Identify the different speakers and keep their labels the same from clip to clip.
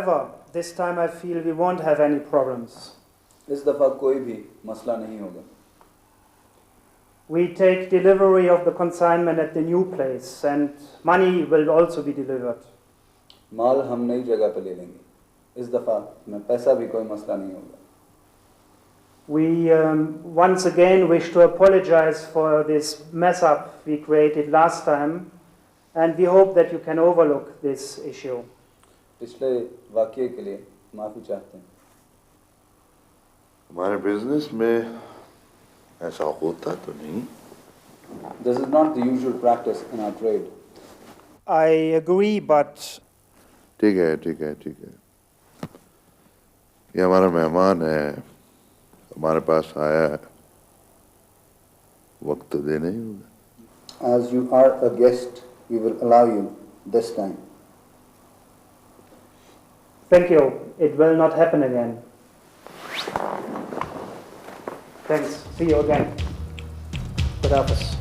Speaker 1: However, this time I feel we won't have any problems.
Speaker 2: इस दफ़ा कोई भी मसला नहीं होगा.
Speaker 1: We take delivery of the consignment at the new place and money will also be delivered.
Speaker 2: माल हम नई जगह पर ले लेंगे. इस दफ़ा में पैसा भी कोई मसला नहीं होगा.
Speaker 1: We once again wish to apologize for this mess up we created last time, and we hope that you can overlook this issue.
Speaker 2: पिछले वाक़ये के लिए माफ़ी चाहते हैं.
Speaker 3: हमारे बिजनेस में ऐसा होता तो नहीं.
Speaker 2: This is not the usual practice in our trade.
Speaker 1: I agree, but
Speaker 3: ठीक है. ये हमारा मेहमान है, हमारे पास आया है, वक्त तो देना ही होगा.
Speaker 2: As you are a guest, we will allow you this time.
Speaker 1: thank you. It will not happen again. Thanks. See you again. Good office.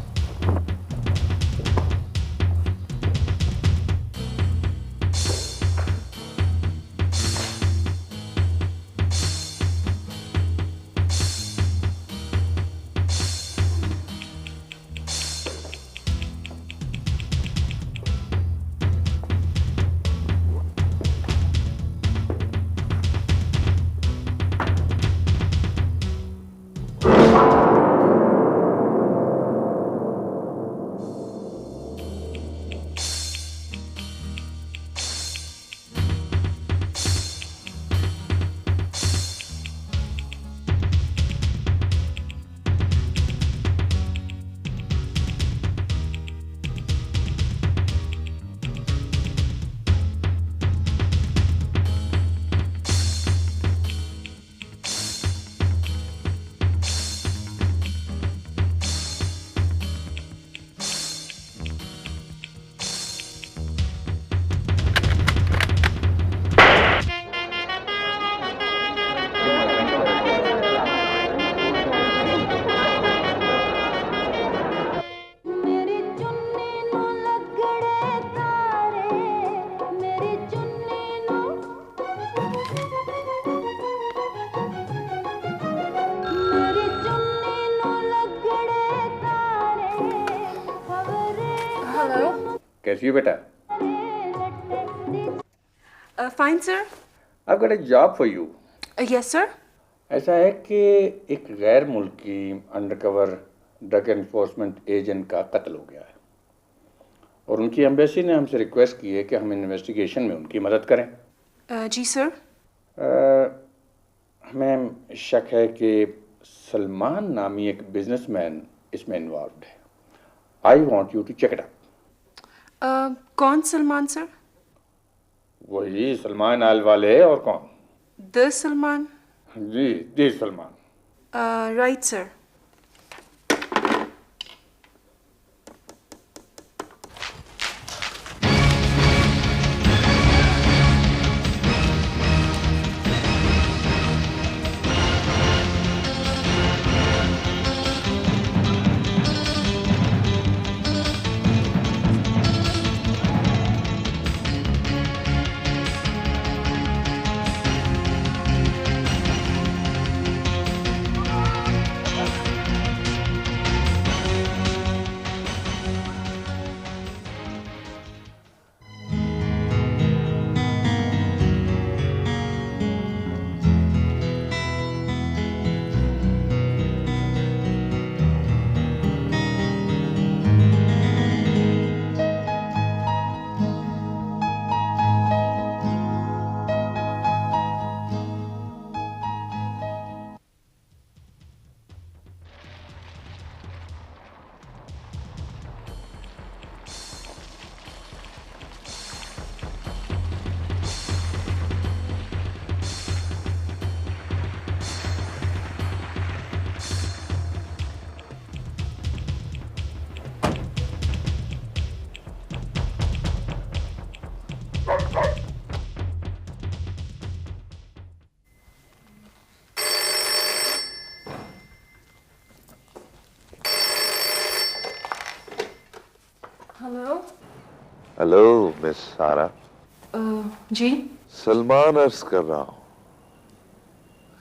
Speaker 4: कैसी हो बेटा?
Speaker 5: Fine, sir.
Speaker 4: I've got a job for you.
Speaker 5: Yes, sir.
Speaker 4: ऐसा है कि एक गैर मुल्की undercover drug enforcement agent का कत्ल हो गया है और उनकी एम्बेसी ने हमसे रिक्वेस्ट की है कि हम इन्वेस्टिगेशन में उनकी मदद करें.
Speaker 5: जी सर.
Speaker 4: हमें शक है कि सलमान नामी एक बिजनेसमैन इसमें इन्वॉल्व है. I want you to check it up.
Speaker 5: कौन सलमान सर?
Speaker 4: वही सलमान आल वाले और कौन?
Speaker 5: द सलमान.
Speaker 4: जी Salman.
Speaker 5: Right sir.
Speaker 3: Hello miss Sara.
Speaker 5: जी.
Speaker 3: सलमान अर्ज कर रहा हूँ,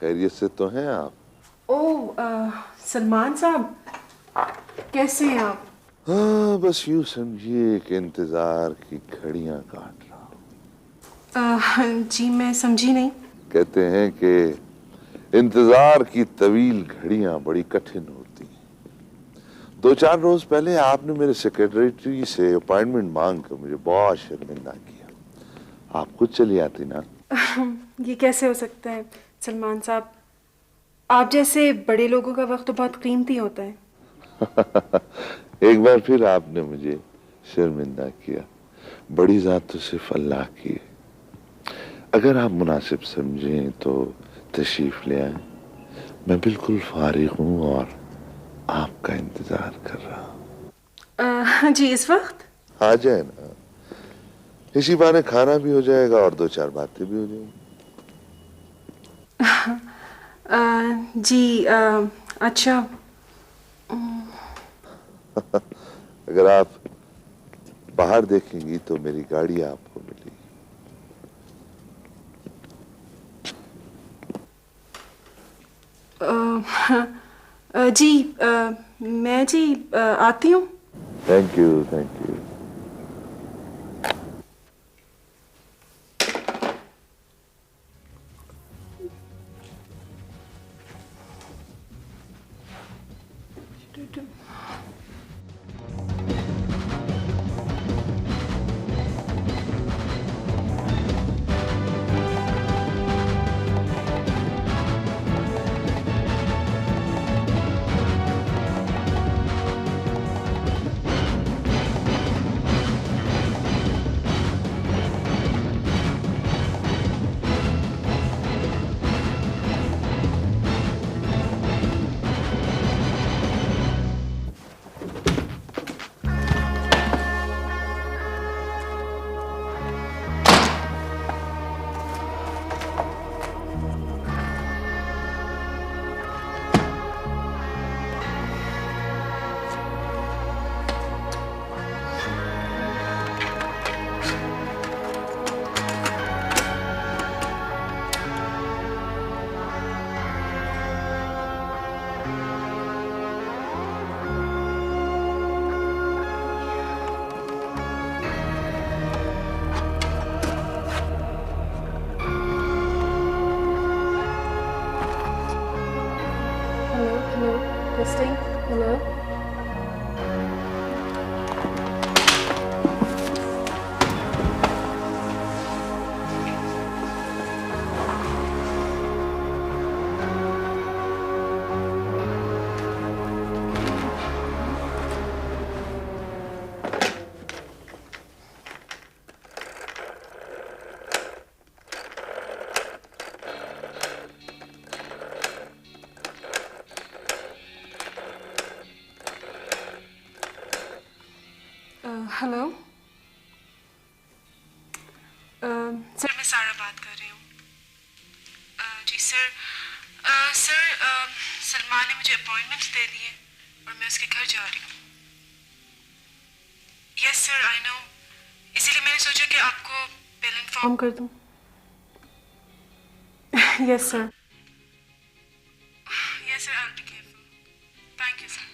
Speaker 3: खैरियत से तो हैं आप?
Speaker 5: ओह सलमान साहब, कैसे हैं आप?
Speaker 3: हाँ, बस यूं समझिए कि इंतजार की घड़ियां काट रहा हूँ।
Speaker 5: जी मैं समझी नहीं।
Speaker 3: कहते हैं कि इंतजार की तवील घड़ियां बड़ी कठिन होती हैं। 2-4 रोज पहले आपने मेरे सेक्रेटरी से अपॉइंटमेंट मांग कर मुझे बहुत शर्मिंदा किया। आप खुद चली आती ना।
Speaker 5: ये कैसे हो सकता है सलमान साहब? आप जैसे बड़े लोगों का वक्त तो बहुत कीमती होता है।
Speaker 3: एक बार फिर आपने मुझे शर्मिंदा किया। बड़ी जात तो सिर्फ अल्लाह की है। अगर आप मुनासिब समझें तो तशरीफ ले आए। मैं बिल्कुल फारिग हूँ और आपका इंतजार कर रहा हूँ।
Speaker 5: जी इस वक्त?
Speaker 3: आ जाए ना, इसी बहाने खाना भी हो जाएगा और 2-4 बातें भी हो जाएंगी।
Speaker 5: जी अच्छा।
Speaker 3: अगर आप बाहर देखेंगी तो मेरी गाड़ी आपको मिलेगी।
Speaker 5: जी मैं जी आती हूँ।
Speaker 3: Thank you, thank you.
Speaker 5: Hello hello testing. Hello. Hello sir, मैं सारा बात कर रही हूँ। जी सर। सर सलमान ने मुझे अपॉइंटमेंट दे दी है और मैं उसके घर जा रही हूँ। Yes sir, I know. इसीलिए मैंने सोचा कि आपको पहले इन्फॉर्म कर दूँ। Yes sir. Yes sir, I will be careful. Thank you sir.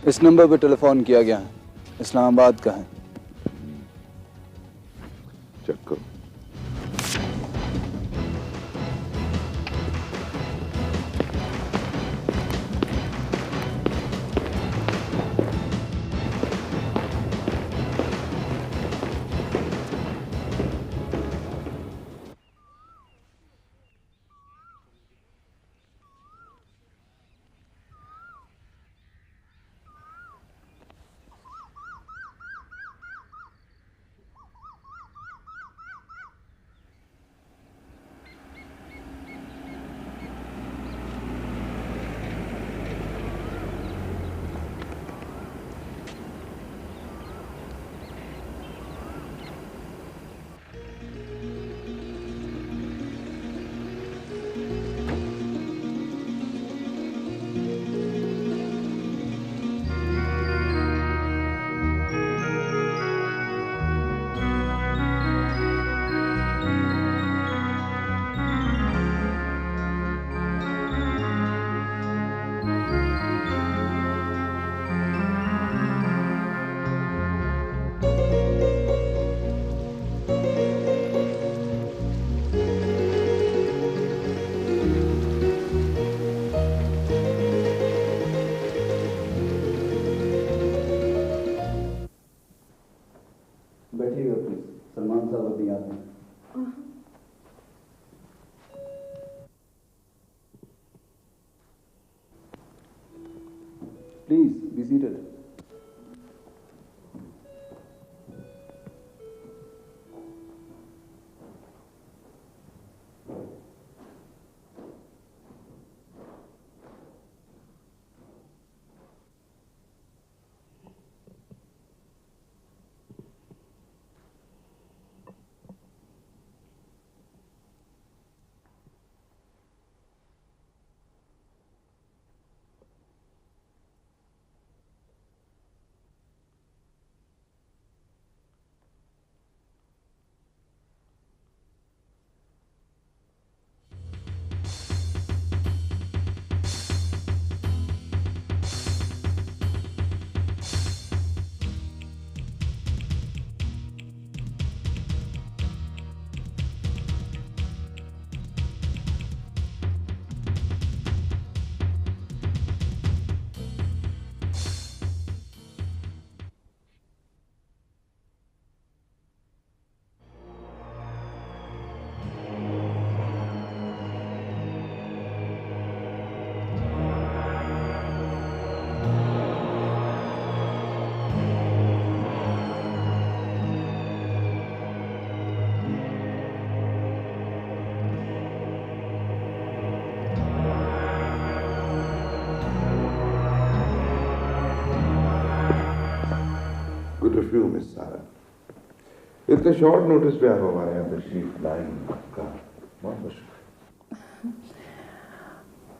Speaker 2: इस नंबर पर टेलीफोन किया गया है, इस्लामाबाद का है।
Speaker 3: चेक करो।
Speaker 2: Please be seated.
Speaker 3: Good of you, Miss Sara. इतने शॉर्ट नोटिस पे आप हमारे यहाँ तशरीफ लाएं आपका बहुत मुश्किल।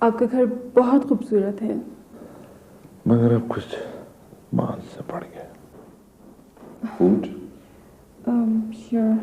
Speaker 5: आपका घर बहुत खूबसूरत है,
Speaker 3: मगर अब कुछ मान से पड़ गया। फूड?
Speaker 5: श्योर।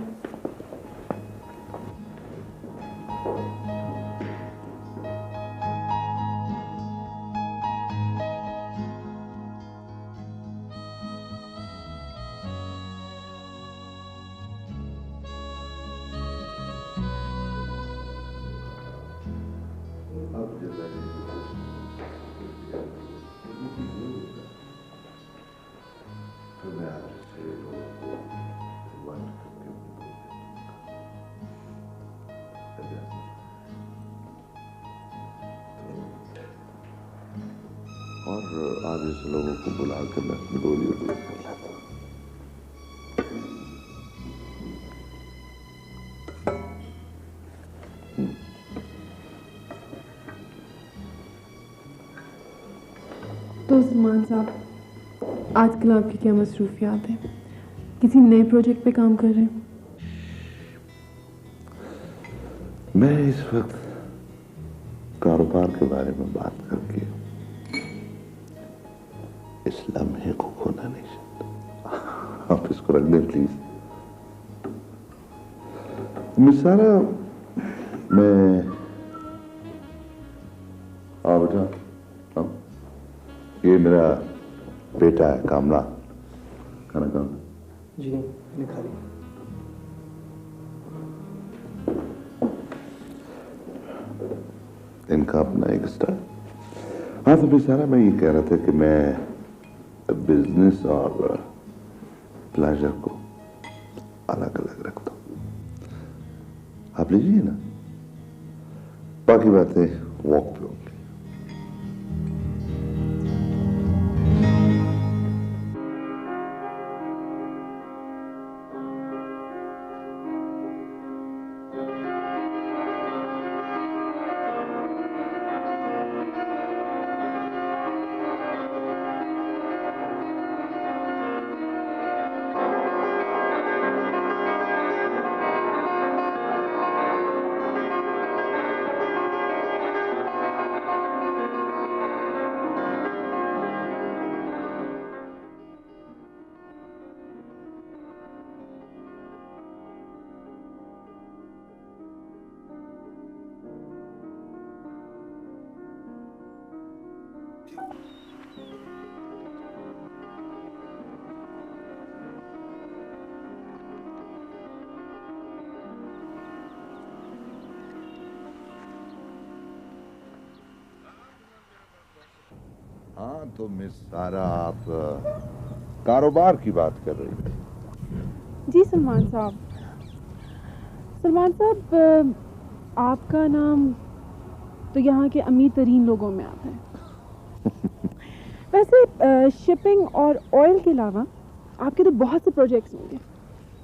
Speaker 3: और आज इस लोगों को बुला कर मैं अपनी डोली उड़ीस कर लेता हूँ।
Speaker 5: तो सलमान साहब, आजकल आपकी क्या मसरूफियात हैं? किसी नए प्रोजेक्ट पे काम कर रहे हैं?
Speaker 3: मैं इस वक्त कारोबार के बारे में बात करके इस लम्हे को खोना नहीं चाहता। आप इसको रख दें प्लीज। मिस सारा, मैं बेटा, ये मेरा बेटा है कामला। खाना खाना?
Speaker 1: जी नहीं, मैंने खा लिया।
Speaker 3: इनका अपना एक स्टाइल। हाँ तो मिस सारा, मैं ये कह रहा था कि मैं बिजनेस और प्लेजर को अलग अलग रखता हूं। आप लीजिए ना, बाकी बातें वॉक पे होंगी। हाँ तो मिस सारा, आप कारोबार की बात कर रही हैं?
Speaker 5: जी सलमान साहब। सलमान साहब, आपका नाम तो यहाँ के अमीर तरीन लोगों में आता है। वैसे शिपिंग और ऑयल के अलावा आपके तो बहुत से प्रोजेक्ट्स होंगे।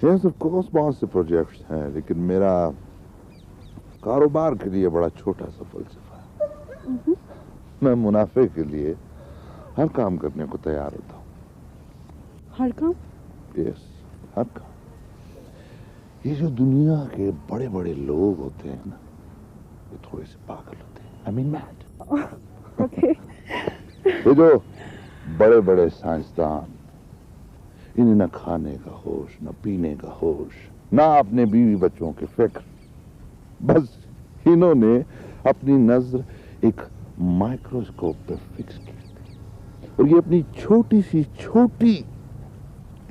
Speaker 3: यस ऑफ कोर्स बहुत से प्रोजेक्ट्स हैं, लेकिन मेरा कारोबार के लिए बड़ा छोटा सा फलसफा है। मैं मुनाफे के लिए हर काम करने को तैयार होता हूँ।
Speaker 5: हर काम?
Speaker 3: यस, हर काम। ये जो दुनिया के बड़े बड़े लोग होते हैं ना, ये थोड़े से पागल होते हैं। I mean mad.
Speaker 5: ओके।
Speaker 3: ये जो बड़े बड़े साइंसदान, इन्हें न खाने का होश, न पीने का होश, ना अपने बीवी बच्चों की फिक्र। बस इन्होंने अपनी नजर एक माइक्रोस्कोप पे फिक्स की और ये अपनी छोटी सी छोटी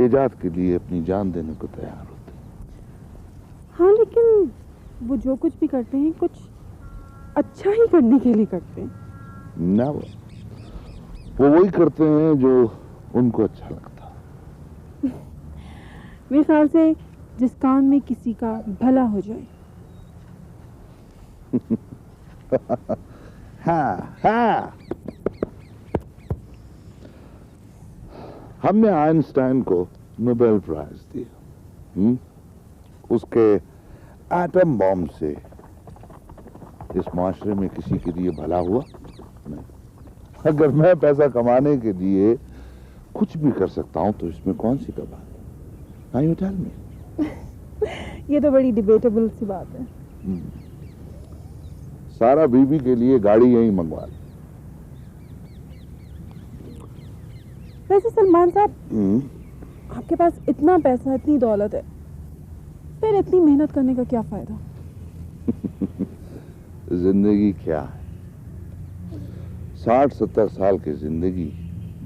Speaker 3: इजाद के लिए अपनी जान देने को तैयार होते हैं।
Speaker 5: हाँ, लेकिन वो जो कुछ भी करते हैं कुछ अच्छा ही करने के लिए करते हैं
Speaker 3: ना। वो वही करते हैं जो उनको अच्छा लगता।
Speaker 5: मेरे ख्याल से जिस काम में किसी का भला हो जाए।
Speaker 3: हाँ हाँ, हमने आइंस्टाइन को नोबेल प्राइज दिया। उसके एटम बॉम्ब से इस माशरे में किसी के लिए भला हुआ नहीं। अगर मैं पैसा कमाने के लिए कुछ भी कर सकता हूं तो इसमें कौन सी बात है? You tell me.
Speaker 5: ये तो बड़ी डिबेटेबल सी बात है।
Speaker 3: सारा बीबी के लिए गाड़ी यहीं मंगवा ली।
Speaker 5: वैसे सलमान साहब, आपके पास इतना पैसा, इतनी दौलत है, फिर इतनी मेहनत करने का क्या फायदा?
Speaker 3: जिंदगी क्या है? 60-70 साल की जिंदगी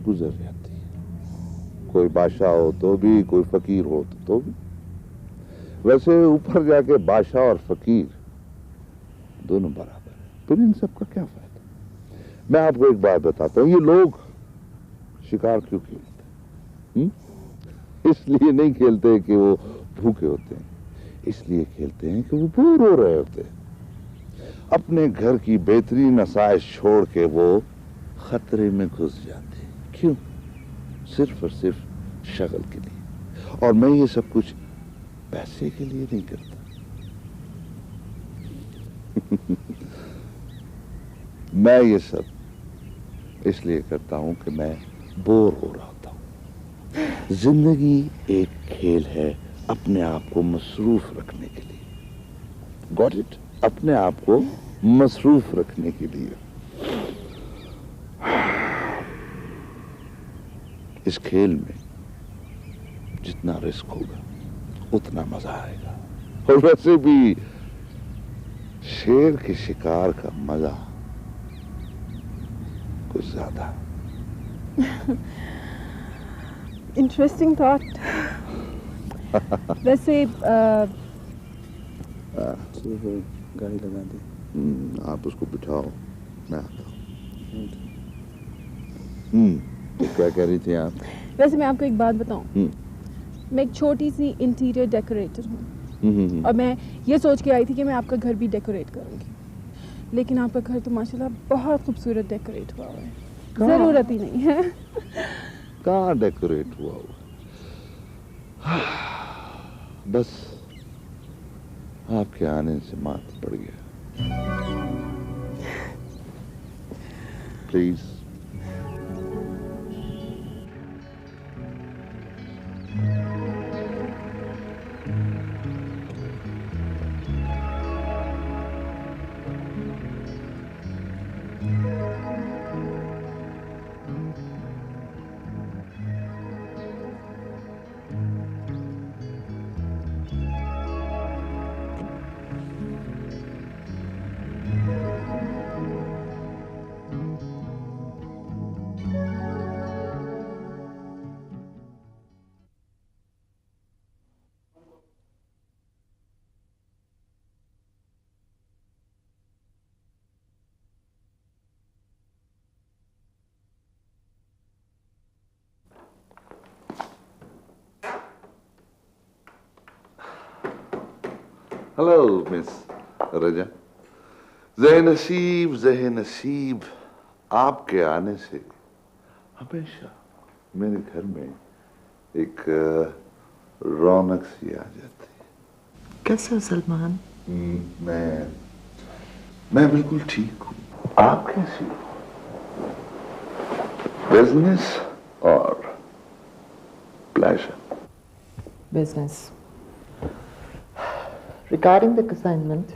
Speaker 3: गुजर जाती है। कोई बादशाह हो तो भी, कोई फकीर हो तो भी। वैसे ऊपर जाके बादशाह और फकीर दोनों बराबर है, फिर इन सब का क्या फायदा? मैं आपको एक बात बताता हूँ, ये लोग शिकार क्यों खेलते हैं? इसलिए नहीं खेलते कि वो भूखे होते हैं, इसलिए खेलते हैं कि वो बोर हो रहे होते हैं। अपने घर की बेहतरीन आसाइश छोड़ के वो खतरे में घुस जाते हैं। क्यों? सिर्फ और सिर्फ शगल के लिए। और मैं ये सब कुछ पैसे के लिए नहीं करता। मैं ये सब इसलिए करता हूं कि मैं बोर हो रहा होता हूं। जिंदगी एक खेल है अपने आप को मसरूफ रखने के लिए। Got it? अपने आप को मसरूफ रखने के लिए। इस खेल में जितना रिस्क होगा उतना मजा आएगा। और वैसे भी शेर के शिकार का मजा कुछ ज्यादा।
Speaker 5: Interesting thought. वैसे
Speaker 2: गाड़ी लगा दी।
Speaker 3: आप उसको बिठाओ, मैं आता हूँ। तो क्या कह रही थी आप?
Speaker 5: वैसे मैं आपको एक बात बताऊं, मैं एक छोटी सी इंटीरियर डेकोरेटर हूँ और मैं ये सोच के आई थी कि मैं आपका घर भी डेकोरेट करूंगी, लेकिन आपका घर तो माशाल्लाह बहुत खूबसूरत डेकोरेट हुआ है। जरूरत ही नहीं है।
Speaker 3: कहाँ डेकोरेट हुआ बस आपके आने से मात पड़ गया। प्लीज। हेलो मिस रजा। ज़े नसीब आपके आने से हमेशा मेरे घर में एक रौनक सी आ जाती है।
Speaker 6: कैसे हो सलमान?
Speaker 3: मैं बिल्कुल ठीक हूँ। आप कैसी हो? बिजनेस और pleasure?
Speaker 6: Business. Regarding the assignment,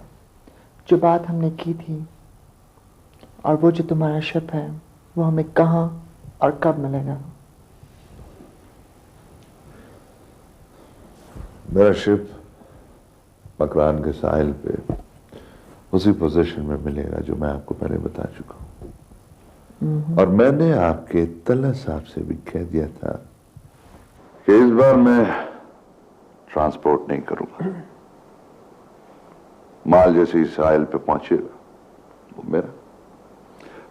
Speaker 6: जो बात हमने की थी और वो जो तुम्हारा शिप है वो हमें कहाँ और कब मिलेगा?
Speaker 3: मेरा शिप मकरान के साहिल पे उसी पोजीशन में मिलेगा जो मैं आपको पहले बता चुका हूं। और मैंने आपके तल्ला साहब से भी कह दिया था कि इस बार मैं ट्रांसपोर्ट नहीं करूंगा। माल जैसे ही साहिल पे पहुंचेगा वो मेरा,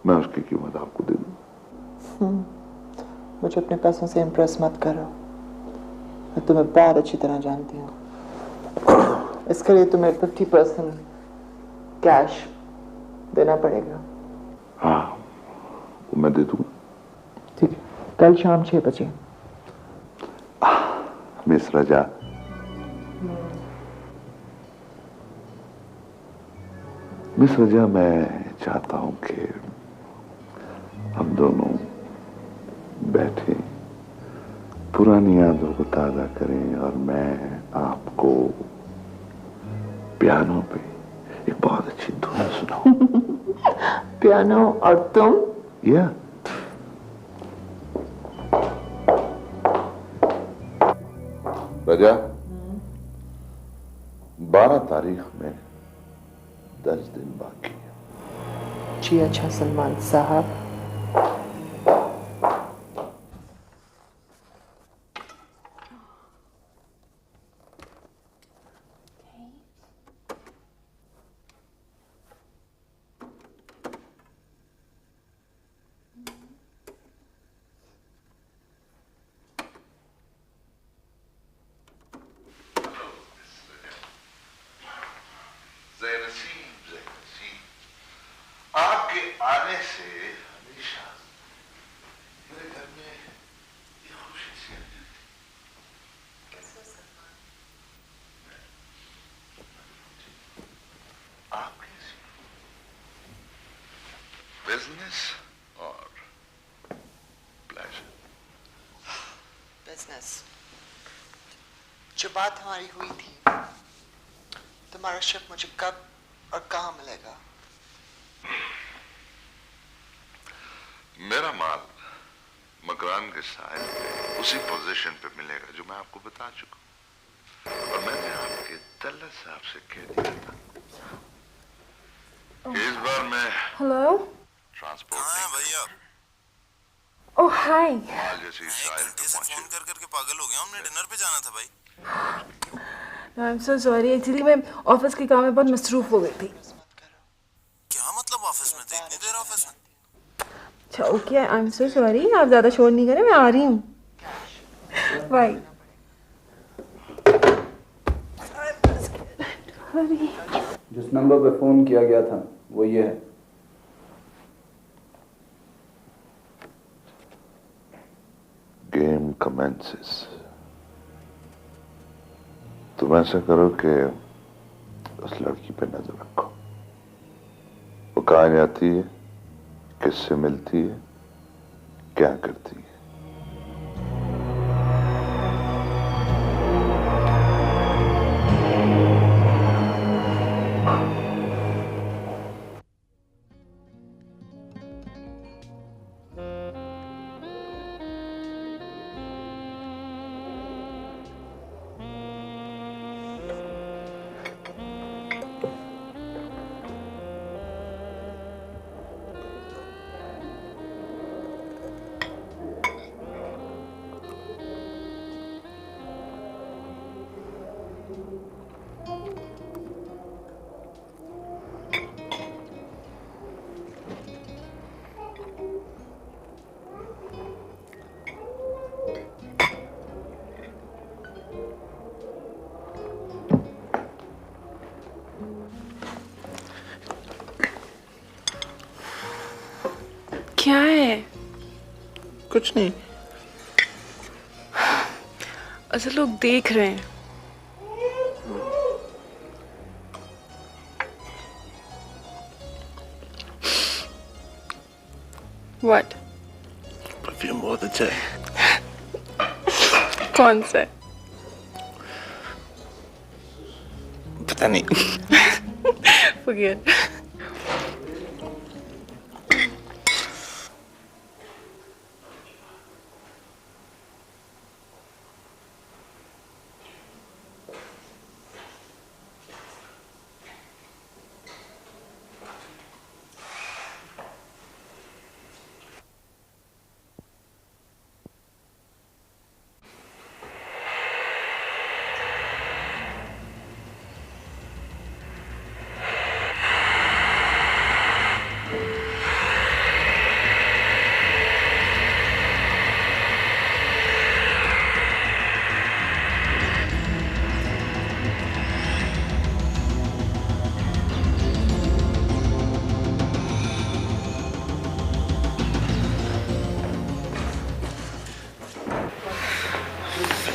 Speaker 3: मैं उसकी कीमत आपको दे दूंगा।
Speaker 6: मुझे अपने पैसों से इम्प्रेस मत करो, मैं तुम्हें बहुत अच्छी तरह जानती हूँ। इसके लिए तुम्हें 50% कैश देना पड़ेगा।
Speaker 3: हाँ, वो मैं दे दूंगा।
Speaker 6: ठीक है, कल शाम 6 बजे।
Speaker 3: मिस रजा, मिस रजा, मैं चाहता हूं कि हम दोनों बैठे पुरानी यादों को ताजा करें और मैं आपको पियानो पे एक बहुत अच्छी धुन सुनाऊं।
Speaker 6: पियानो और तुम?
Speaker 3: या रजा, 12 तारीख में 10 दिन बाकी है।
Speaker 6: जी अच्छा सलमान साहब।
Speaker 3: आपके आने से हमेशा मेरे घर में ये खुशी सी आ जाती। आप कैसी? बिजनेस और प्लेजर?
Speaker 6: बिजनेस। जो बात हमारी हुई थी, तुम्हारा शिप मुझे कब और कहाँ मिलेगा?
Speaker 3: मेरा माल मकरान के साहिल पे उसी पोजीशन पे मिलेगा जो मैं आपको बता चुका हूं। और मैंने आपके तल्ला साहब से कह दिया था कि इस बार मैं
Speaker 5: हेलो।
Speaker 3: ट्रांसपोर्ट
Speaker 7: हाँ भैया।
Speaker 5: ओह हाय।
Speaker 3: माल जैसे ही साहिल पे
Speaker 7: फोन
Speaker 3: पहुंचे।
Speaker 7: कर करके पागल हो गया, हमने डिनर पे जाना था भाई।
Speaker 5: I am so sorry, actually मैं ऑफिस के काम में बहुत मसरूफ हो गई थी।
Speaker 7: क्या मतलब ऑफिस में थे? इतनी देर ऑफिस में?
Speaker 5: अच्छा okay, I am so sorry, आप ज़्यादा शोर नहीं करें, मैं आ रही हूँ। बाय।
Speaker 2: जिस नंबर पे फोन किया गया था वो ये है।
Speaker 3: Game commences. तुम ऐसा करो कि उस लड़की पे नजर रखो। वो कहाँ जाती है, किससे मिलती है, क्या करती है।
Speaker 8: कुछ नहीं।
Speaker 5: अच्छा लोग देख रहे हैं। What?
Speaker 8: परफ्यूम बहुत अच्छा है।
Speaker 5: कौन सा है?
Speaker 8: पता नहीं।
Speaker 5: Forget.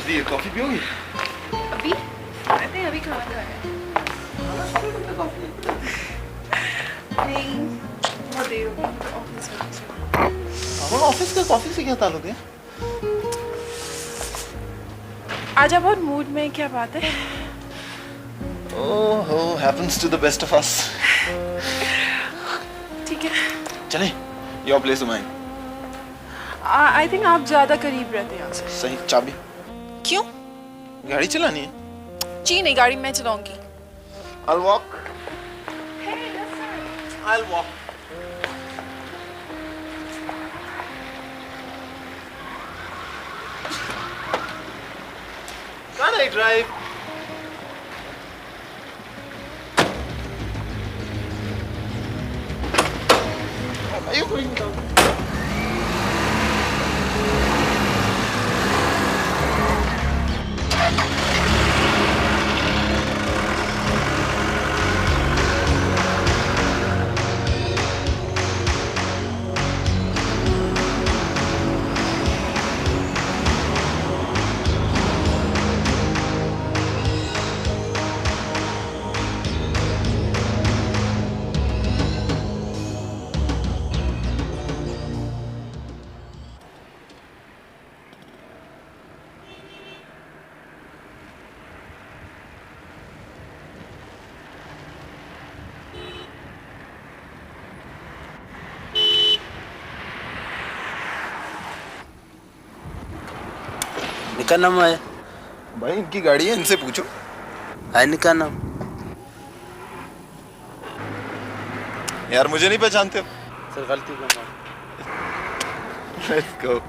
Speaker 8: ये कॉफी पियोगी?
Speaker 5: अभी? कहते हैं अभी खाना खा रहे हैं। नहीं, बहुत देर हो गई ऑफिस में।
Speaker 8: ऑफिस का कॉफी से क्या ताल्लुक है?
Speaker 5: आज आप बहुत मूड में, क्या बात है?
Speaker 8: ओहो, happens to the best of us.
Speaker 5: ठीक है।
Speaker 8: चलें, your place or mine?
Speaker 5: I think आप ज्यादा करीब रहते हैं यहाँ से।
Speaker 8: सही, चाबी।
Speaker 5: क्यों?
Speaker 8: गाड़ी चलानी है।
Speaker 5: जी नहीं, गाड़ी मैं चलाऊंगी।
Speaker 8: I'll walk. I'll walk. Can't I drive? Are you going down?
Speaker 9: इनका नाम है
Speaker 8: भाई, इनकी गाड़ी है, इनसे पूछो।
Speaker 9: है इनका नाम।
Speaker 8: यार मुझे नहीं पहचानते हो?
Speaker 9: सर गलती का नाम।
Speaker 8: Let's go.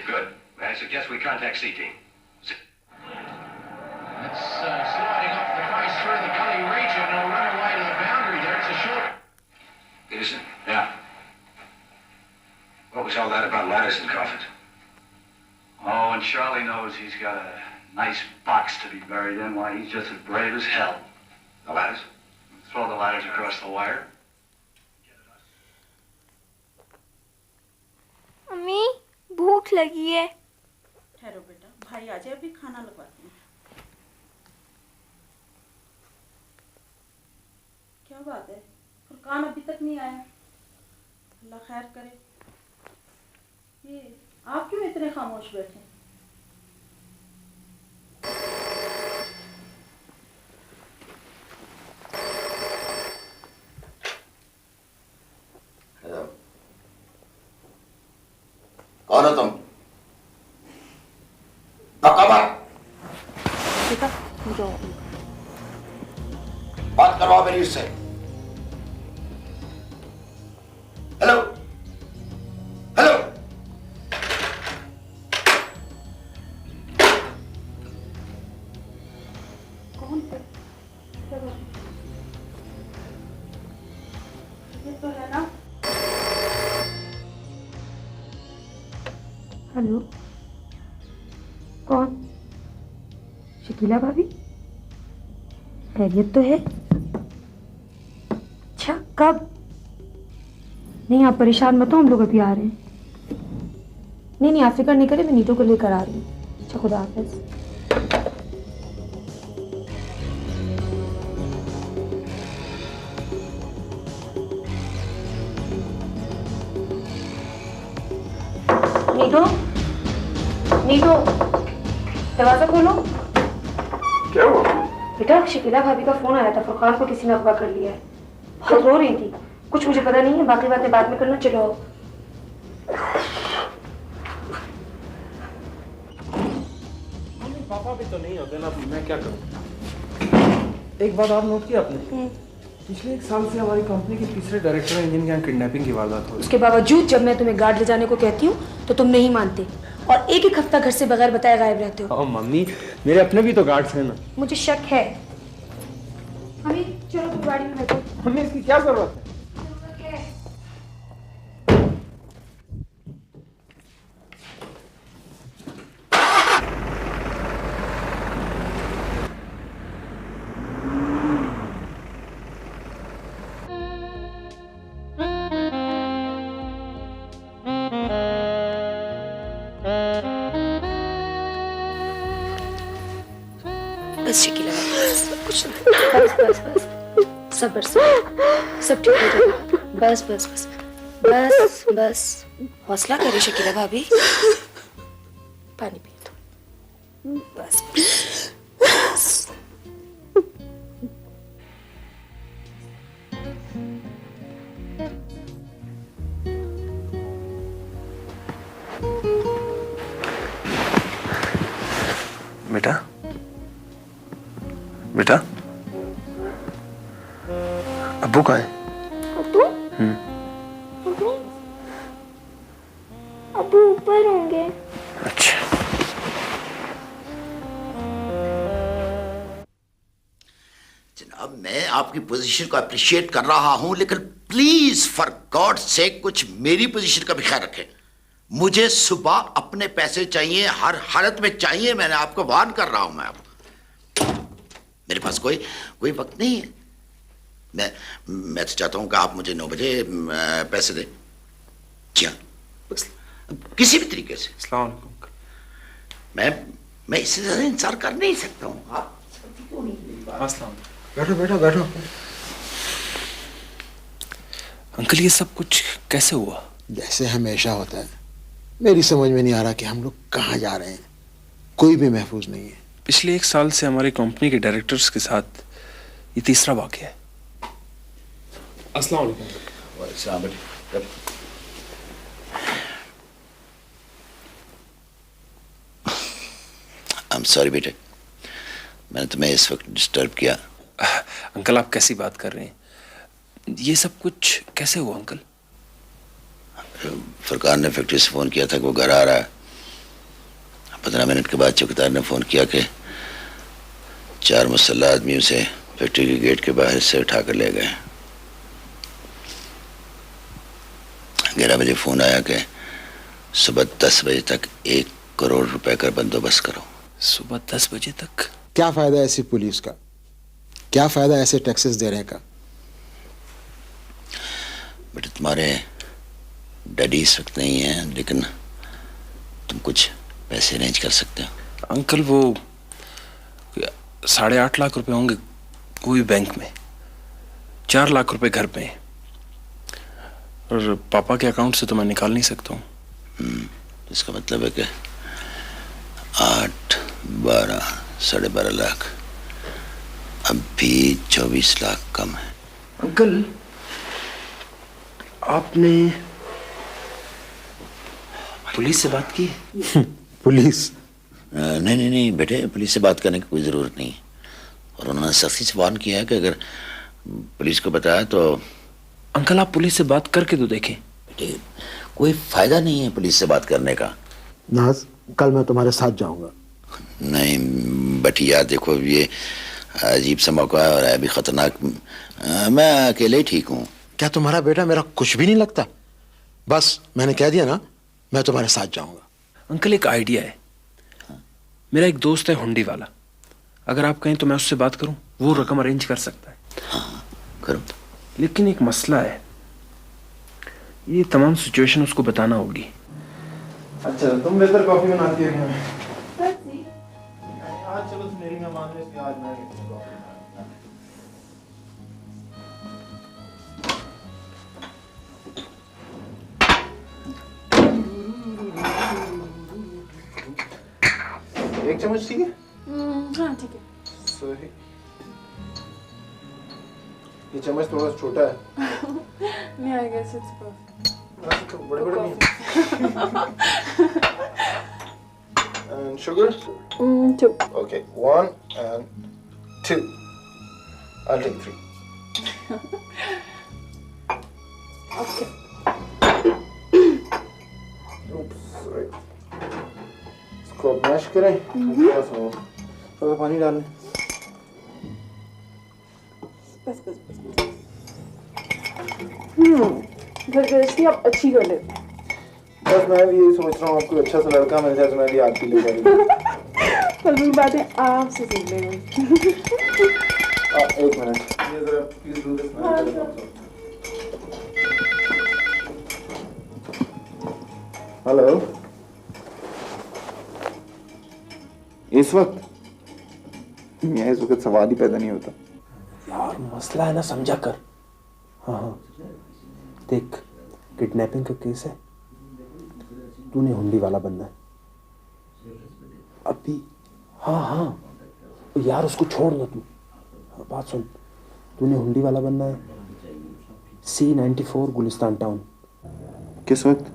Speaker 10: Good. I suggest we contact C team. That's sliding off the price through the gully region. No runner wide of the boundary there. It's a short. Peterson? Yeah. What was all that about ladders and coffins? Oh, and Charlie knows he's got a nice box to be buried in. Why, he's just as brave as hell. The ladders? Throw the ladders across the wire.
Speaker 11: Mummy भूख लगी है।
Speaker 12: ठहरो बेटा, भाई आ जाए, अभी खाना लगवाती हूँ। क्या बात है, फुरकान अभी तक नहीं आया? अल्लाह खैर करे। ये आप क्यों इतने खामोश बैठे?
Speaker 10: कौन हो तुम?
Speaker 12: बेटा जाओ,
Speaker 10: बात करवाओ मेरी उससे। Hello hello.
Speaker 12: कौन है? ये तो है ना।
Speaker 11: हेलो, कौन? शकीला भाभी? खैरियत तो है? अच्छा, कब? नहीं, आप परेशान मत हो, हम लोग अभी आ रहे हैं। नहीं, आप फिक्र नहीं करें, मैं नीतू को लेकर आ रही हूँ। अच्छा, खुदा हाफिज। नीतू, नीतू, दरवाजा खोलो।
Speaker 13: क्या हुआ?
Speaker 11: बेटा, शकीला भाभी का फोन आया था, फुरकान को किसी ने अगवा कर लिया है। बहुत रो रही थी। कुछ मुझे पता नहीं है, बाकी बातें बाद में करना। चलो।
Speaker 13: मम्मी पापा भी तो नहीं होते ना, मैं क्या करूं? एक बात आप नोट किया आपने? पिछले 1 साल से हमारी कंपनी के तीसरे डायरेक्टर हैं जिनके यहाँ किडनैपिंग की वारदात हो रही है।
Speaker 11: उसके बावजूद जब मैं तुम्हें गार्ड ले जाने को कहती हूँ तो तुम नहीं मानते और एक हफ्ता घर से बगैर बताए गायब रहते हो।
Speaker 13: मम्मी, मेरे अपने भी तो गार्ड्स हैं ना।
Speaker 11: मुझे शक है। मम्मी चलो तुम गाड़ी में बैठो।
Speaker 13: मम्मी, इसकी क्या जरूरत है?
Speaker 11: बस शकीला, कुछ बस बस बस, सब्र से सब ठीक हो जाएगा। बस बस बस बस बस, हौसला करो शकीला भाभी। पानी पिए तो बस बस।
Speaker 13: बेटा, बेटा, अब्बू कहाँ है?
Speaker 11: अब्बू? अब्बू? अब्बू ऊपर होंगे।
Speaker 13: अच्छा।
Speaker 14: जनाब, मैं आपकी पोजीशन को अप्रिशिएट कर रहा हूं, लेकिन प्लीज फॉर गॉड सेक कुछ मेरी पोजीशन का भी ख्याल रखें। मुझे सुबह अपने पैसे चाहिए, हर हालत में चाहिए। मैंने आपको वार्न कर रहा हूं। मैं आपको, मेरे पास कोई वक्त नहीं है। मैं तो चाहता हूं कि आप मुझे 9 बजे पैसे दें। जी हाँ, किसी भी तरीके से।
Speaker 13: अस्सलाम वालेकुम।
Speaker 14: मैं इससे ज्यादा इंतजार कर नहीं सकता हूं। आप
Speaker 13: बैठो बैठो बैठो।
Speaker 15: अंकल, ये सब कुछ कैसे हुआ?
Speaker 16: जैसे हमेशा होता है। मेरी समझ में नहीं आ रहा कि हम लोग कहाँ जा रहे हैं। कोई भी महफूज नहीं है।
Speaker 15: पिछले 1 साल से हमारी कंपनी के डायरेक्टर्स के साथ ये तीसरा वाकया है।
Speaker 13: अस्सलाम वालेकुम।
Speaker 14: आई एम सॉरी बेटे, मैंने तुम्हें इस वक्त डिस्टर्ब किया।
Speaker 15: अंकल, आप कैसी बात कर रहे हैं? ये सब कुछ कैसे हुआ अंकल?
Speaker 14: फुरकान ने फैक्ट्री से फोन किया था कि वो घर आ रहा है। 15 मिनट के बाद चौकीदार ने फोन किया कि 4 मुसल्लह आदमियों से फैक्ट्री के गेट के बाहर से उठाकर ले गए। 11 बजे फोन आया कि सुबह 10 बजे तक 1 करोड़ रुपए का बंदोबस्त करो।
Speaker 15: सुबह 10 बजे तक?
Speaker 16: क्या फायदा ऐसी पुलिस का, क्या फायदा ऐसे टैक्सेस देने का?
Speaker 14: बेटा तुम्हारे डैडी इस वक्त नहीं है, लेकिन तुम कुछ पैसे अरेंज कर सकते हो।
Speaker 15: अंकल वो 8.5 लाख रुपए होंगे, वो भी बैंक में, 4 लाख रुपए घर पे, और पापा के अकाउंट से तो मैं निकाल नहीं सकता हूँ।
Speaker 14: इसका मतलब है कि 8, 12, 12.5 लाख, अब भी 24 लाख कम है।
Speaker 15: अंकल आपने पुलिस से बात की?
Speaker 16: पुलिस?
Speaker 14: नहीं बेटे, पुलिस से बात करने की कोई ज़रूरत नहीं। और उन्होंने सख्ती से वार्न किया है कि अगर पुलिस को बताया तो।
Speaker 15: अंकल आप पुलिस से बात करके तो देखें।
Speaker 14: बेटे कोई फायदा नहीं है पुलिस से बात करने का।
Speaker 16: नाज, कल मैं तुम्हारे साथ जाऊंगा।
Speaker 14: नहीं बटिया, देखो ये अजीब सा मौका है और है भी खतरनाक। मैं अकेले ही ठीक हूँ।
Speaker 16: क्या तुम्हारा बेटा मेरा कुछ भी नहीं लगता? बस मैंने कह दिया ना, मैं तुम्हारे साथ जाऊंगा।
Speaker 15: अंकल एक आइडिया है, मेरा एक दोस्त है हुंडी वाला, अगर आप कहें तो मैं उससे बात करूं, वो रकम अरेंज कर सकता है।
Speaker 14: हाँ करो।
Speaker 15: लेकिन एक मसला है, ये तमाम सिचुएशन उसको बताना होगी।
Speaker 13: अच्छा तुम बेहतर कॉफी बनाती हो आज चलो तुम मेरी मेहमान हो, इसलिए आज मैं कॉफी बना। एक चम्मच ठीक है?
Speaker 5: हाँ ठीक है।
Speaker 13: सही। ये चम्मच थोड़ा छोटा है।
Speaker 5: नहीं आई गेस इट्स परफेक्ट।
Speaker 13: तो बड़े-बड़े नहीं। And sugar?
Speaker 5: 2.
Speaker 13: Okay, 1 and 2. I'll take 3.
Speaker 5: Okay.
Speaker 13: Oops, sorry. इसको मैश करें। थोड़ा पानी डालें।
Speaker 5: बस। घर गृहस्थी आप अच्छी कर लेते।
Speaker 13: बस मैं भी यही सोच रहा हूँ, आपको अच्छा सा लड़का मिल जाए तो मैं भी आपकी ले जाऊँगा।
Speaker 5: कल भी बातें आपसे सीख लेंगे।
Speaker 13: एक मिनट, ये जरा प्लीज डू दिस। हेलो, इस वक्त सवाल ही पैदा नहीं होता।
Speaker 15: यार मसला है ना, समझा कर। हाँ देख, किडनैपिंग का केस है, तूने हुंडी वाला बनना है अभी। हाँ यार उसको छोड़ ना तू। बात सुन, तूने हुंडी वाला बनना है, C94 गुलिस्तान टाउन।
Speaker 13: किस वक्त?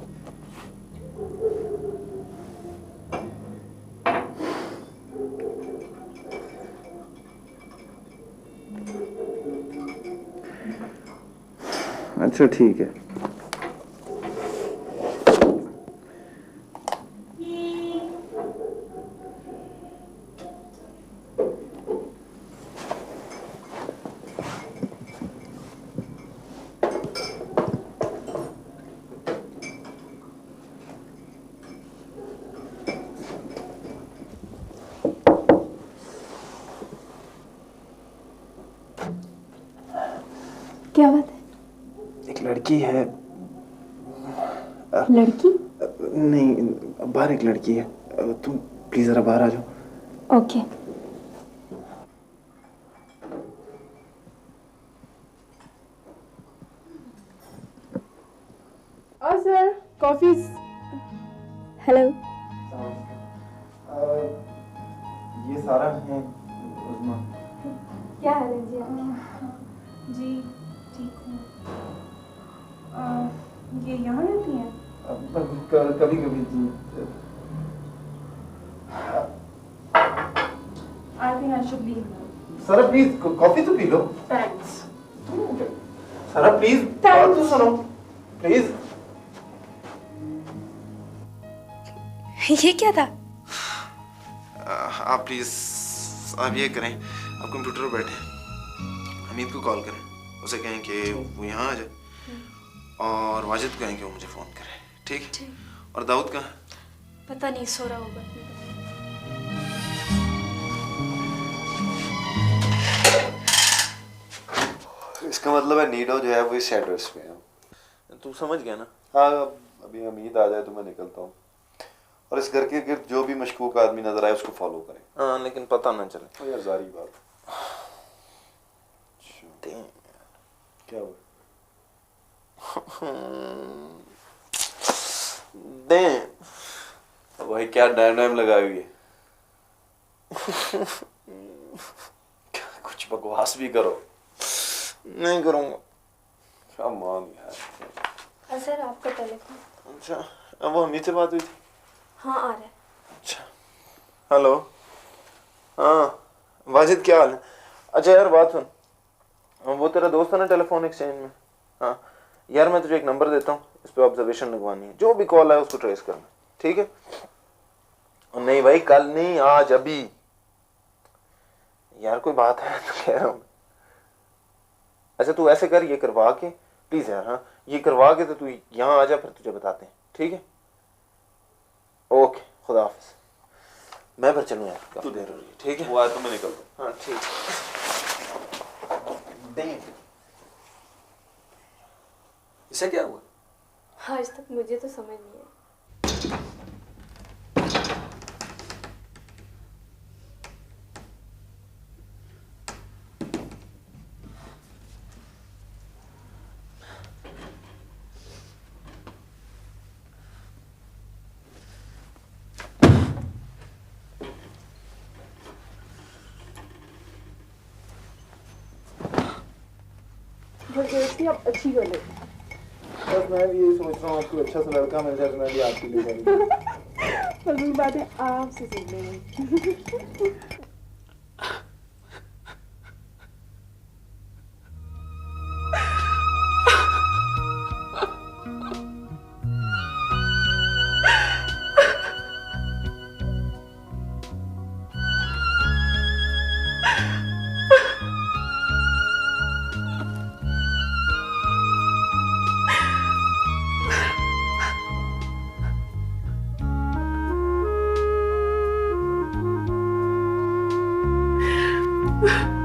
Speaker 13: अच्छा ठीक है।
Speaker 5: क्या बात है?
Speaker 13: एक लड़की है।
Speaker 5: लड़की?
Speaker 13: नहीं, बाहर एक लड़की है। तुम प्लीज जरा बाहर आ जाओ।
Speaker 5: ओके। Sir coffee. हेलो।
Speaker 13: ये सारा है।
Speaker 5: क्या हाल है जी?
Speaker 12: जी ठीक हूँ। ये यहाँ रहती हैं?
Speaker 13: कभी कभी।
Speaker 12: I think I should leave now.
Speaker 13: सारा प्लीज कॉफी तो पी लो।
Speaker 12: Thanks.
Speaker 13: सारा प्लीज बात तो सुनो प्लीज।
Speaker 11: ये क्या था?
Speaker 8: आप प्लीज आप ये करें, आप कंप्यूटर पर बैठे हमीद को कॉल करें, उसे कहें कि वो यहाँ आ जाए और वाजिद को कहें कि वो मुझे फोन करे। ठीक? और दाऊद कहाँ?
Speaker 11: पता नहीं, सो रहा होगा।
Speaker 17: इसका मतलब है नीडो जो है वो इस एड्रेस पे है।
Speaker 8: तू समझ गया ना?
Speaker 17: हाँ, अभी हमीद आ जाए तो मैं निकलता हूँ और इस घर के गिर्द जो भी मशकूक आदमी नजर आए उसको फॉलो करें।
Speaker 8: हाँ, लेकिन पता ना चले।
Speaker 17: यार जारी बात। क्या हुआ? भाई क्या डैम लगाई हुई है? कुछ बकवास भी करो।
Speaker 8: नहीं करूँगा।
Speaker 17: क्या मान यार।
Speaker 11: सर आपका टेलीफोन।
Speaker 8: अच्छा, अब वो हमीद से बात हुई थी?
Speaker 11: हाँ आ रहा है।
Speaker 8: अच्छा, हेलो। हाँ वाजिद, क्या हाल है? अच्छा यार बात सुन, वो तेरा दोस्त है ना टेलीफोन एक्सचेंज में? हाँ यार, मैं तुझे एक नंबर देता हूँ, इस पर ऑब्जर्वेशन लगवानी है, जो भी कॉल आए उसको ट्रेस करना, ठीक है? और नहीं भाई, कल नहीं, आज, अभी। यार कोई बात है तो कह रहा हूँ। अच्छा तू ऐसे कर, ये करवा के प्लीज यार। हाँ ये करवा के तो तू यहाँ आ जा, फिर तुझे बताते हैं, ठीक है? ओके, खुदा हाफिज। मैं फिर चलूँ यार, काफी देर हो रही है। ठीक है,
Speaker 17: वो आया तो मैं निकलता हूँ।
Speaker 8: हाँ ठीक।
Speaker 17: इसे क्या हुआ?
Speaker 11: आज तक मुझे तो समझ नहीं है।
Speaker 5: जबरदस्ती आप अच्छी कर ले।
Speaker 17: बस मैं भी यही सोच रहा हूँ, आपको अच्छा सा लड़का मिल जाए तो मैं भी आपके लिए करूँगा।
Speaker 5: फजूल बातें आपसे सीख लेंगे।
Speaker 11: Ha